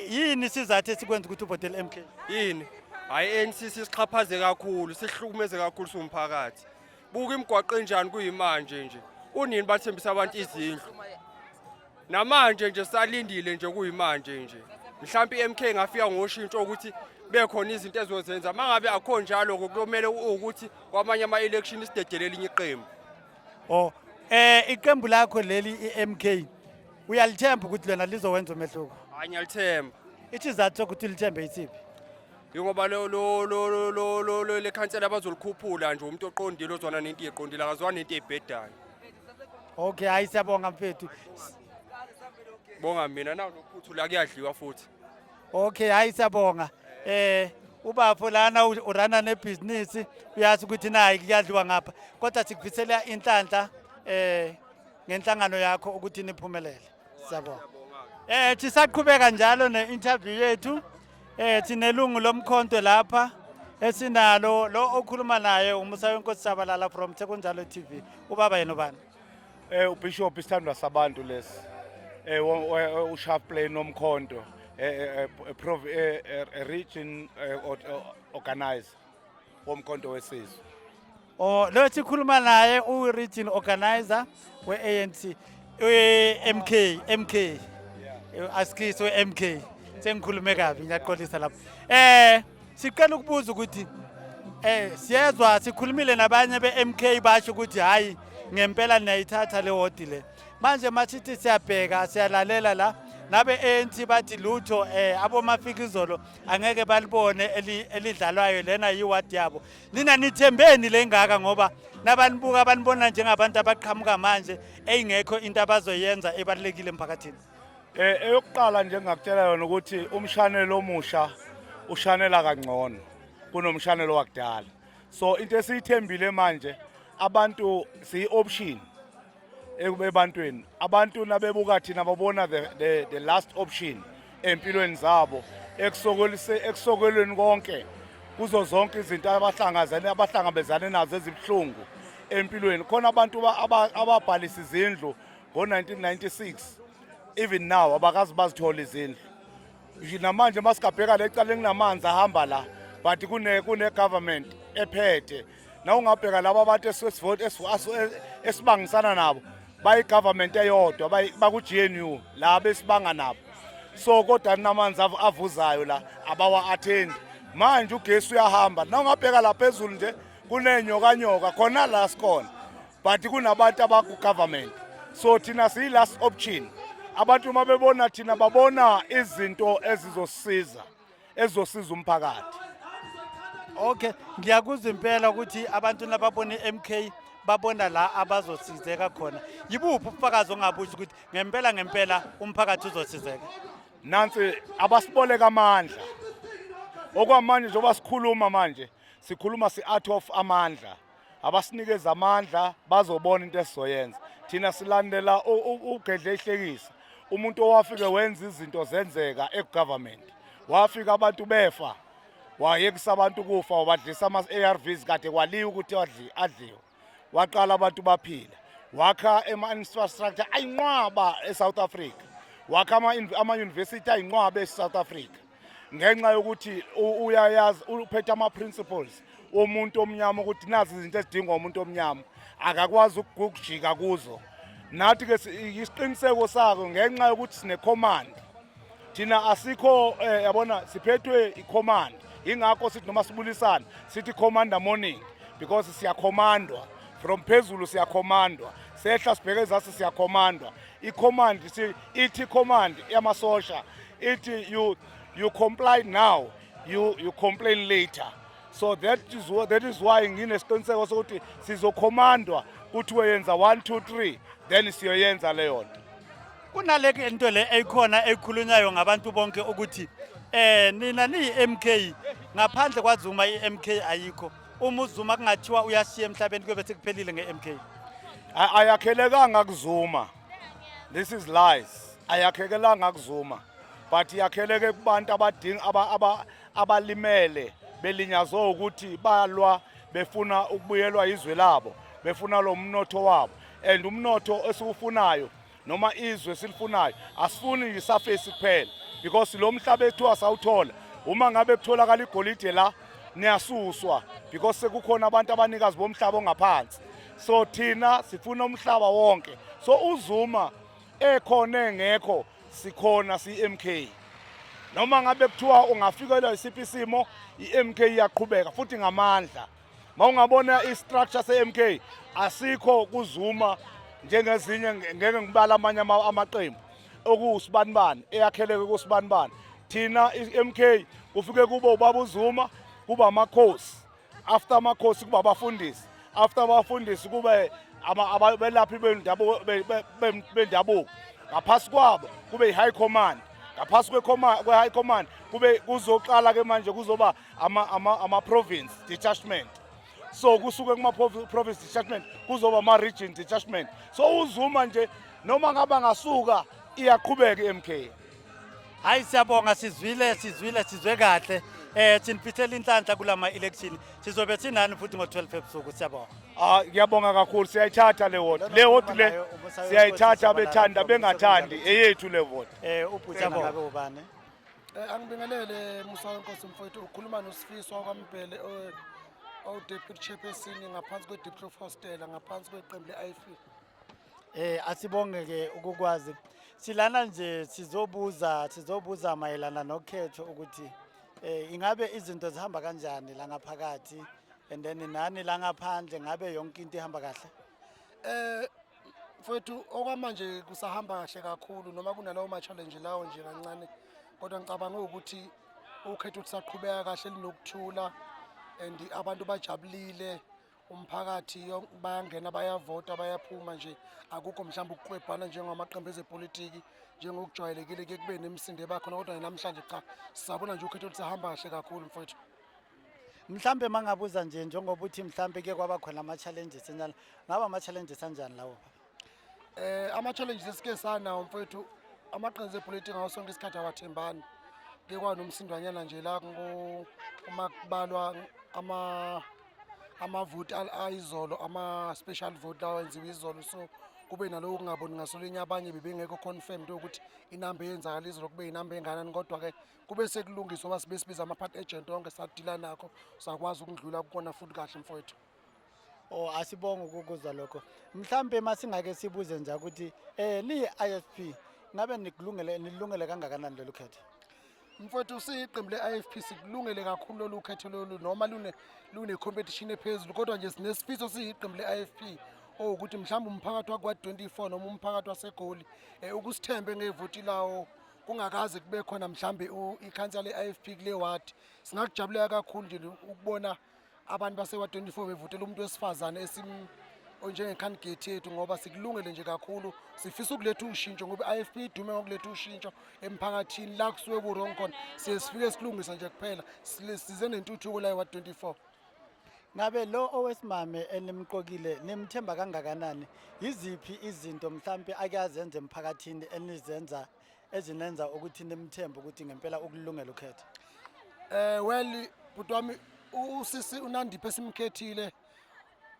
Yini sizathu esikwenza ukuthi uvotele MK? Yini? Hayi ANC sisixhaphaze kakhulu, sihlukumeze kakhulu somphakathi. Buka imigwaqo enjani kuyimanje nje. Unini bathembisa abantu izindlu. Namanje nje salindile nje kuyimanje nje. Mhlawumbe iMK ngafika ngoshintsho ukuthi bekhona izinto ezozenza mangabe akho njalo kumele ukuthi kwamanye ama election isidedele elinye iqembu. Oh iqembu lakho leli iMK uyalithemba ukuthi lona lizowenza umehluko? Hayi ngiyalithemba. Isizathu sokuthi lithembe isiphi? Ngoba lo le khansela abazolikhuphula nje umuntu oqondile ozwana nento eqondile akazwana nento ebhedayo. Okay, hayi siyabonga mfethu. Bonga mina nawo nokuphuthula kuyadliwa futhi. Okay, hayi siyabonga. Ubafo lana urana nebusiness uyazi ukuthi nayi kuyadliwa ngapha. Kodwa sikufisela inhlanhla ngenhlangano yakho ukuthi niphumelele. Siyabonga. Sisaqhubeka njalo ne-interview yethu. Sinelungu lomkhonto lapha esinalo lo okhuluma naye uMusa weNkosi Shabalala from Kunjalo TV. Ubaba yena ubani? uBishop isithandwa sabantu lesi uSharpley nomkhonto region organizer womkhonto wesizwe. Lo sikhuluma naye u-region organizer we-ANC MK asikisi we-MK sengikhulume kabi ngiyaqolisa lapho. Siqala ukubuza ukuthi siyezwa sikhulumile nabanye be-MK basho ukuthi hayi ngempela niyayithatha le wodi le. Manje masithi siyabheka siyalalela la nabe ANC bathi lutho abomafikizolo angeke balibone elidlalwayo lena yiwadi yabo. Nina nithembeni lengaka ngoba nabanibuka abanibona njengabantu abaqhamuka manje eyingekho into abazoyenza ebalekile emphakathini. Eyokuqala nje ngakutshela yona ukuthi umshanelo omusha ushanela kangcono kunomshanelo wakudala. So into esiyithembile manje abantu siyi-option ebantwini. Abantu nabebuka thina babona the last option empilweni zabo ekusokelweni konke kuzo zonke izinto abahlangabezane nazo ezibhlungu empilweni. Khona abantu ababhalisa izindlu ngo-1996 even now abakazi bazithola izindlu. Namanje masikabheka lecala enginamanzi ahamba la but kune government ephethe. Na ungabheka laba abantu esibangisana nabo bayi government eyodwa baku GNU la besibanga nabo. So kodwa namanzi avuzayo la abawa attend. Manje ugesi uyahamba. Na ungabheka la phezulu nje kunenyoka khona la sikhona. But kunabantu abaku government. So thina siyi last option. Abantu mabebona thina babona izinto ezizosiza umphakathi. Okay, ngiyakuzwa impela ukuthi abantu nababona iMK babona la abazosizeka khona. Yibuphi ubufakazi ongabusho ukuthi ngempela umphakathi uzosizeka? Nansi abasiboleka amandla. Okwamanje njengoba sikhuluma manje, sikhuluma out of amandla. Abasinikeza amandla bazobona into esizoyenza. Thina silandela ugedle ihlekisa. Umuntu owafike wenza izinto zenzeka egovernment. Wafika abantu befa. Wayekisa abantu kufa wabadlisa ama-ARVs kade kwaliwa ukuthi adliwe. Waqala abantu baphila. Wakha ama-infrastructure ayinqwaba eSouth Africa. Wakha ama-university ayinqwaba eSouth Africa. Ngenxa yokuthi uyayazi uphethe ama-principles womuntu omnyama ukuthi nazi izinto ezidingwa umuntu omnyama akakwazi ukujika kuzo. Nathi ke isiqiniseko sako ngenxa yokuthi sine command. Thina asikho yabona siphethwe i-command. Ingakho sithi noma sibulisana sithi commander morning because siyakhomandwa from phezulu siyakhomandwa sehla sibheke ezasi siyakhomandwa. I-command ithi command yamasosha ithi you comply now you complain later. So that is why nginesiqiniseko sokuthi sizokhomandwa kuthi uyenza 1 2 3 then siyoyenza leyo nto. Kunaleke into le ekhona ekhulunyayo ngabantu bonke ukuthi nina niyi-MK ngaphandle kwaZuma i-MK ayikho. Uma uZuma kungathiwa uyashiya emhlabeni kube sekuphelile nge-MK. Ayakhelekanga kuZuma. This is lies. Ayakhelekanga kuZuma. But yakheleke kubantu abalimele belinyazwe ukuthi balwa befuna ukubuyelwa izwe labo, befuna lo mnotho wabo. And umnotho esiwufunayo noma izwe silifunayo asifuni yisurface kuphela because lo mhlaba ethu asawuthola uma ngabe kutholakala igolide la niyasuswa because sekukhona abantu abanikazi bomhlaba ongaphansi. So thina sifuna umhlaba wonke. So uZuma ekhona engekho sikhona si-MK. Noma ngabe kuthiwa ungafikelwa isiphi isimo i-MK iyaqhubeka futhi ngamandla. Mawungabona i-structure se-MK asikho kuZuma njengezinye ngeke ngibala amanye amaqembu okusibanibani eyakheleke kusibanibani. Thina i-MK kufike kubo ubaba uZuma kuba amakhosi, after amakhosi kuba abafundisi, after abafundisi kube abelaphi bendabuko, ngaphasi kwabo kube i-high command, ngaphasi kwe-high command kube kuzoqala ke manje kuzoba ama-province detachment. So kusuke kuma-province detachment kuzoba ama-region detachment. So uZuma nje noma ngaba ngasuka iyaqhubeka i-MK. Hayi siyabonga sizwe kahle. Sinifisela inhlanhla kulama election. Sizobe sinani futhi ngo-12 ebusuku siyabonga. Ngiyabonga kakhulu siyayithatha le vote. Le vote le siyayithatha bethanda bengathandi eyethu le vote. Ubhuti ngabe ubani? Angibingelele Musa Nkosi mfowethu ukhuluma noSifiso kwaMbhele deputy chairperson ngaphansi kwe-Diploma Hostela ngaphansi kweqembu le-IFP. Asibonge ke ukukwazi. Silana nje sizobuza mayelana nokhetho ukuthi ingabe izinto zihamba kanjani la ngaphakathi and then nani la ngaphandle ngabe yonke into ihamba kahle? Mfowethu okwamanje kusahamba kahle kakhulu noma kunalawo ma-challenge lawo nje kancane kodwa ngicabanga ukuthi ukhetho lusaqhubeka kahle linokuthula and abantu bajabulile umphakathi bayangena bayavota bayaphuma nje akukho mhlawumbe ukuqwebhana njengamaqembu ezepolitiki njengokujwayelekile ke kube nemisindo ebakhona kodwa namhlanje cha sisabona nje ukhetho lusahamba kahle kakhulu mfowethu. Mhlambe mangabuza nje njengoba uthi mhlambe ke kwaba khona ama-challenges enjalo ngaba ama-challenges anjani lawo? Ama-challenges esike sanawo mfowethu amaqembu ezepolitiki ngawo sonke isikhathi awathembani ke kwanomsindwanyana nje la uma kubalwa amavoti ayizolo ama-special vote lawo enziwe izolo so kube naloku kungaboni ngasolinye abanye bebengekho confirmed ukuthi inamba eyenzakala izolo kube inamba enganani kodwa-ke kube sekulungiswa ngoba sibe sibiza ama-part agent onke sadila nakho sakwazi ukudlula kukona futhi kahle mfowethu. Asibonge ukukuzwa lokho. Mhlambe masingake sibuze nje ukuthi niyi-IFP ngabe nilungele kangakanani lolu khetho? Mfowethu siyiqembu le-IFP sikulungele kakhulu lolu khetho lolu noma lune-competition ephezulu kodwa nje sinesifiso siyiqembu le-IFP ukuthi mhlawumbe umphakathi wakwa-24 noma umphakathi waseGoli ukusithembe ngevoti lawo kungakaze kube khona mhlawumbe ikhansela le-IFP kule ward. Singakujabulela kakhulu nje ukubona abantu base-24 bevotela umuntu wesifazane njenge-candidate yethu ngoba sikulungele nje kakhulu sifisa ukuletha ushintsho ngoba i-IFP idume ngokuletha ushintsho emphakathini la kusuke ku-wrong khona siye sifike silungisa nje kuphela size nentuthuko la wa-24. Ngabe lo owesimame enimqokile nimthemba kangakanani? Yiziphi izinto mhlambe ake azenze emphakathini ezinenza ukuthi nimthembe ukuthi ngempela ukulungela ukhetho? Well bhuti wami usisi uNandiphe simkhethile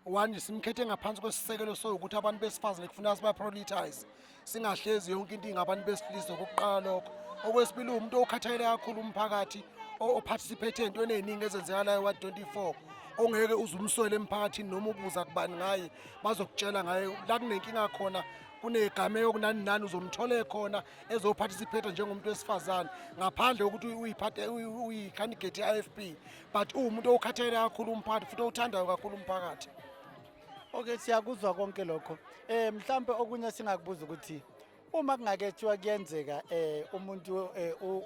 one simkhethe ngaphansi kwesisekelo sokuthi abantu besifazane kufuna siba-prioritize singahlezi yonke into ingabantu besilisa kokuqala lokho. Okwesibili umuntu okhathalele kakhulu umphakathi oparticipate entweni eziningi ezenzekalayo wa-24 ongeke uzumswele emphakathini noma ubuza kubani ngaye bazokutshela ngaye la kunenkinga khona kunegame yokunani nani uzomthole khona ezoparticipate njengomuntu wesifazane ngaphandle ukuthi uyi-candidate ye-IFP but umuntu okhathalele kakhulu umphakathi futhi owuthandayo kakhulu umphakathi. Okay, siyakuzwa konke lokho. Mhlambe okunye singakubuza ukuthi uma kungakethiwa kuyenzeka umuntu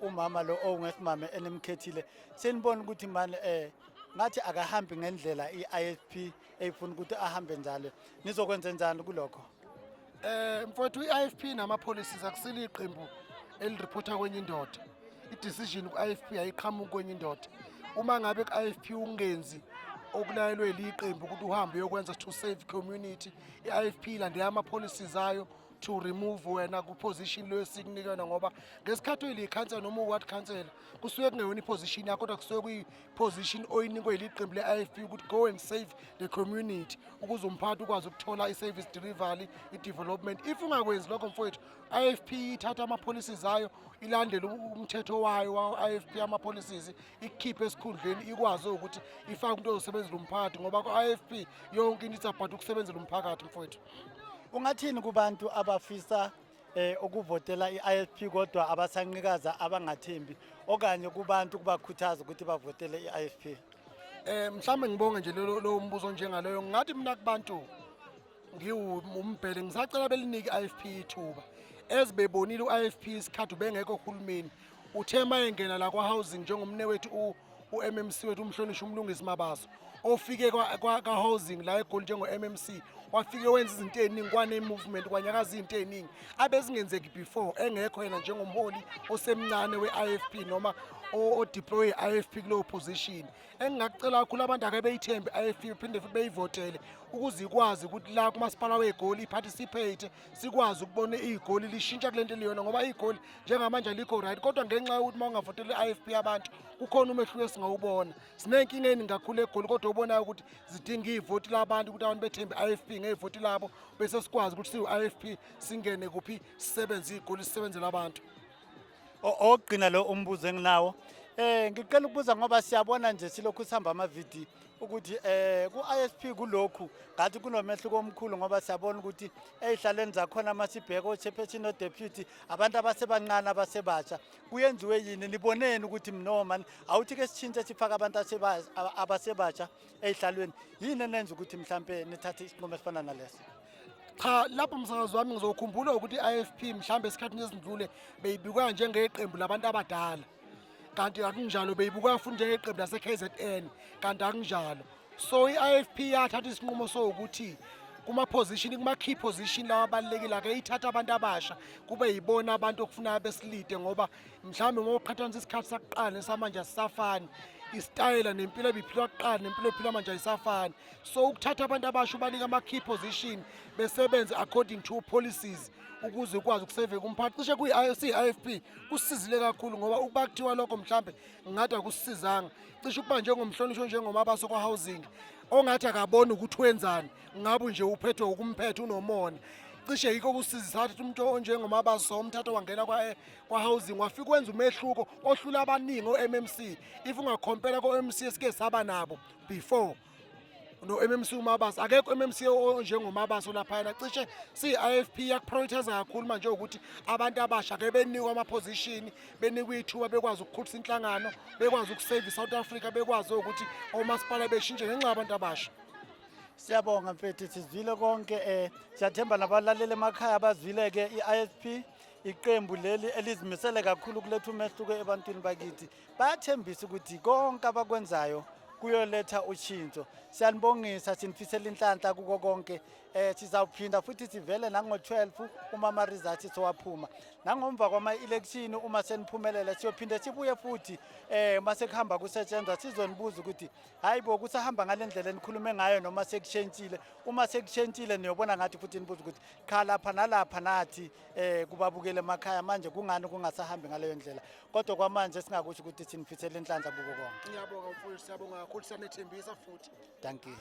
umama lo ongesimame enimkhethile senibona ukuthi manje ngathi akahambi ngendlela i-IFP efuna ukuthi ahambe njalo nizokwenza njani kulokho? Mfowethu i-IFP nama-policies akusile iqembu elireporta kwenye indoda. I-decision ku-IFP ayiqhamuki kwenye indoda. Uma ngabe ku-IFP ungenzi okulayelwe liqembu ukuthi uhambe uyokwenza to save community, i-IFP ilandela ama-policies ayo to remove wena ku-position leyo esikunikena ngoba ngesikhathi oyili-council noma uward council kusuke kungeyona i-position yakho kodwa kusuke kuyi-position oyinikwe liqembu le-IFP ukuthi go and save the community ukuze umphakathi ukwazi ukuthola i-service delivery, i-development. If ungakwenzi lokho mfowethu, i-IFP ithatha ama-policies ayo ilandele umthetho wayo wa-IFP ama-policies ikhiphe esikhundleni ikwazi ukuthi ifake umuntu ozosebenzela umphakathi ngoba ku-IFP yonke into isabhada ukusebenzela umphakathi mfowethu. Ungathini kubantu abafisa ukuvotela i-IFP kodwa abasanqikaza abangathembi okanye kubantu kubakhuthaza ukuthi bavotele i-IFP? Mhlawumbe ngibonge nje lo mbuzo njengaleyo ngathi mina kubantu ngiwumbhele ngisacela belinike i-IFP ithuba ezibebonile u-IFP isikhathi bengekho uhulumeni uthema engena la kwa-housing njengomnewethu u-MMC wethu umhlonishwa umlungisi Mabaso ofike kwa-housing la eGoli njengo-MMC wafike wenza izinto eziningi kwane-movement kwanyakaza izinto eziningi abezingenzeki before engekho yena njengomholi osemncane we-IFP noma o-deploy i-IFP kuleyo position. Engingakucela kakhulu abantu ake beyithembe i-IFP phinde futhi beyivotele ukuze ikwazi ukuthi la kumasipala wegoli iparticipate sikwazi ukubona igoli lishintsha kulento liyona ngoba igoli njengamanje alikho right kodwa ngenxa yokuthi mawungavotele i-IFP abantu kukhona umehluko esingawubona. Sinenkinga eningi kakhulu egoli kodwa ubonayo ukuthi zidinga ivoti labantu ukuthi abantu bethembe i-IFP ngevoti labo bese sikwazi ukuthi siyi-IFP singene kuphi sisebenze igoli sisebenzele abantu. Ogqina lo umbuzo enginawo ngicela ukubuza ngoba siyabona nje silokhu sihamba amavidiyo ukuthi ku-ISP kulokhu ngathi kunomehluko omkhulu ngoba siyabona ukuthi ey'hlalweni zakhona masibheka o-chairperson no-deputy abantu abasebancane abasebatsha kuyenziwe yini niboneni ukuthi mnoma awuthi-ke sitshintshe sifake abantu abasebatsha ey'hlalweni yini enenza ukuthi mhlampe nithathe isinqumo esifana naleso? Cha lapho msakazi wami ngizokhumbula ukuthi i-IFP mhlambe esikhathini esindlule beyibukwa njengeqembu labantu abadala kanti akunjalo beyibukwa futhi njengeqembu lase-KZN kanti akunjalo. So i-IFP yathatha isinqumo sokuthi kuma-key position lawa abalulekile ake ithatha abantu abasha kube yibona abantu okufuna besilide ngoba mhlambe uma uqhathanisa isikhathi sakuqala nesamanje asisafani. Istayela nempilo ebiphilwa kuqala nempilo ephilwa manje ayisafani. So ukuthatha abantu abasha ubanika ama-key position besebenze according to policies ukuze ukwazi ukuseveka umphakathi. Cishe kuyi-IFP kusizile kakhulu ngoba ukuba kuthiwa lokho mhlambe ngathi akusisizanga. Cishe ukuba njengomhlonishwa njengomabaso kwa-housing ongathi akaboni ukuthi wenzani ngabe nje uphethwe ukumphethe unomona. Cishe yikho kusizisa ukuthi umuntu onjengomabaso umthatha wangena kwa-housing wafika wenza umehluko ohlula abaningi o-MMC. If ungakhompela ko-MMC esike saba nabo before no-MMC umabaso akekho MMC onjengomabaso laphayana. Cishe siyi-IFP yakuprioritize kakhulu manje ukuthi abantu abasha ke benikwe ama-position benikwe ithuba bekwazi ukukhulisa inhlangano bekwazi ukusave South Africa bekwazi ukuthi omasipala beshintshe ngenxa yabantu abasha. Siyabonga mfethu sizwile konke siyathemba nabalaleli emakhaya abazwile-ke i-ISP iqembu leli elizimisele kakhulu kuletha umehluko ebantwini bakithi bayathembisa ukuthi konke abakwenzayo kuyoletha ushintsho. Siyanibongisa sinifisela inhlanhla kuko konke sizawuphinda futhi sivele nango-12 uma ama-results sowaphuma nangomva kwama-election uma seniphumelela siyophinde sibuye futhi masekuhamba kusetshenzwa sizonibuza ukuthi hayi bo kusahamba ngale ndlela enikhulume ngayo noma sekushentshile. Uma sekushentshile niyobona ngathi futhi nibuza ukuthi kha lapha nalapha nathi kubabukele emakhaya manje kungani kungasahambi ngaleyo ndlela kodwa kwamanje singakusho ukuthi sinifisela inhlanhla kuko konke. Ngiyabonga mfowethu siyabonga kakhulu siyanethembisa futhi. Thank you.